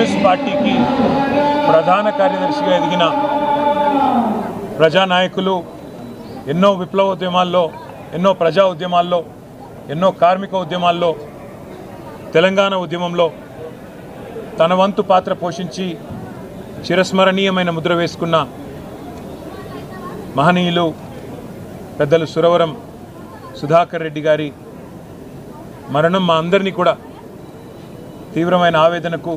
Communist పార్టీకి ప్రధాన కార్యదర్శిగా ఎదిగిన ప్రజానాయకులు ఎన్నో విప్లవ ఉద్యమాల్లో, ఎన్నో ప్రజా ఉద్యమాల్లో, ఎన్నో కార్మిక ఉద్యమాల్లో, తెలంగాణ ఉద్యమంలో తన వంతు పాత్ర పోషించి చిరస్మరణీయమైన ముద్ర వేసుకున్న మహనీయులు పెద్దలు సురవరం సుధాకర్ రెడ్డి గారి మరణం మా అందరినీ కూడా తీవ్రమైన ఆవేదనకు,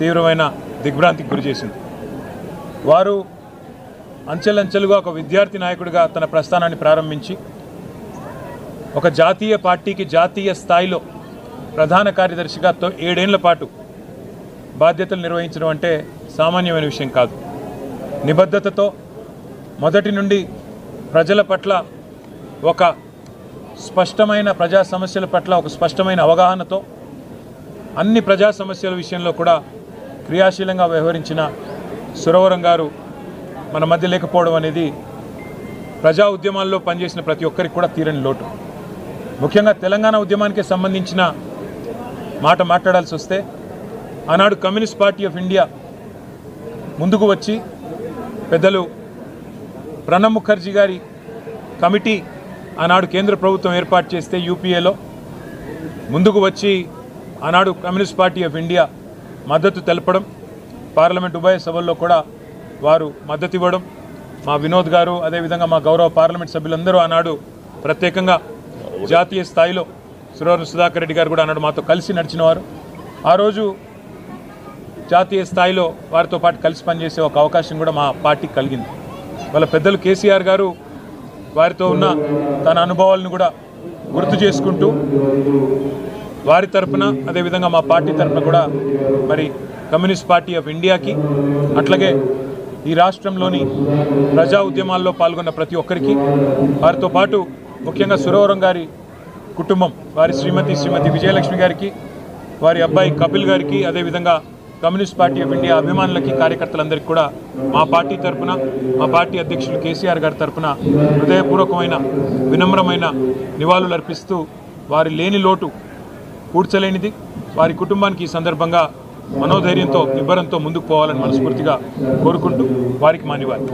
తీవ్రమైన దిగ్భ్రాంతికి గురిచేసింది. వారు అంచెలంచెలుగా ఒక విద్యార్థి నాయకుడిగా తన ప్రస్థానాన్ని ప్రారంభించి ఒక జాతీయ పార్టీకి జాతీయ స్థాయిలో ప్రధాన కార్యదర్శిగా 7 ఏళ్ల పాటు బాధ్యతలు నిర్వహించడం అంటే సామాన్యమైన విషయం కాదు. నిబద్ధతతో మొదటి నుండి ప్రజల పట్ల ఒక స్పష్టమైన ప్రజా సమస్యల పట్ల ఒక స్పష్టమైన అవగాహనతో అన్ని ప్రజా సమస్యల విషయంలో కూడా క్రియాశీలంగా వ్యవహరించిన సురవరం గారు మన మధ్య లేకపోవడం అనేది ప్రజా ఉద్యమాల్లో పనిచేసిన ప్రతి ఒక్కరికి కూడా తీరని లోటు. ముఖ్యంగా తెలంగాణ ఉద్యమానికి సంబంధించిన మాట మాట్లాడాల్సి వస్తే ఆనాడు కమ్యూనిస్ట్ పార్టీ ఆఫ్ ఇండియా ముందుకు వచ్చి పెద్దలు ప్రణబ్ ముఖర్జీ గారి కమిటీ ఆనాడు కేంద్ర ప్రభుత్వం ఏర్పాటు చేస్తే యూపీఏలో ముందుకు వచ్చి ఆనాడు కమ్యూనిస్ట్ పార్టీ ఆఫ్ ఇండియా మద్దతు తెలపడం, పార్లమెంట్ ఉభయ సభల్లో కూడా వారు మద్దతు ఇవ్వడం, మా వినోద్ గారు అదేవిధంగా మా గౌరవ పార్లమెంట్ సభ్యులందరూ ఆనాడు ప్రత్యేకంగా జాతీయ స్థాయిలో సురవరం సుధాకర్ రెడ్డి గారు కూడా ఆనాడు మాతో కలిసి నడిచినవారు. ఆ రోజు జాతీయ స్థాయిలో వారితో పాటు కలిసి పనిచేసే ఒక అవకాశం కూడా మా పార్టీకి కలిగింది. వాళ్ళ పెద్దలు కేసీఆర్ గారు వారితో ఉన్న తన అనుభవాలను కూడా గుర్తు చేసుకుంటూ వారి తరఫున అదేవిధంగా మా పార్టీ తరఫున కూడా మరి కమ్యూనిస్ట్ పార్టీ ఆఫ్ ఇండియాకి అట్లాగే ఈ రాష్ట్రంలోని ప్రజా ఉద్యమాల్లో పాల్గొన్న ప్రతి ఒక్కరికి, వారితో పాటు ముఖ్యంగా సురవరం గారి కుటుంబం వారి శ్రీమతి విజయలక్ష్మి గారికి, వారి అబ్బాయి కపిల్ గారికి, అదేవిధంగా కమ్యూనిస్ట్ పార్టీ ఆఫ్ ఇండియా అభిమానులకి, కార్యకర్తలందరికీ కూడా మా పార్టీ తరఫున, మా పార్టీ అధ్యక్షులు కేసీఆర్ గారి తరఫున హృదయపూర్వకమైన వినమ్రమైన నివాళులు అర్పిస్తూ వారి లేని లోటు పూడ్చలేనిది, వారి కుటుంబానికి ఈ సందర్భంగా మనోధైర్యంతో నిబ్బరంతో ముందుకు పోవాలని మనస్ఫూర్తిగా కోరుకుంటూ వారికి మా నివాళి.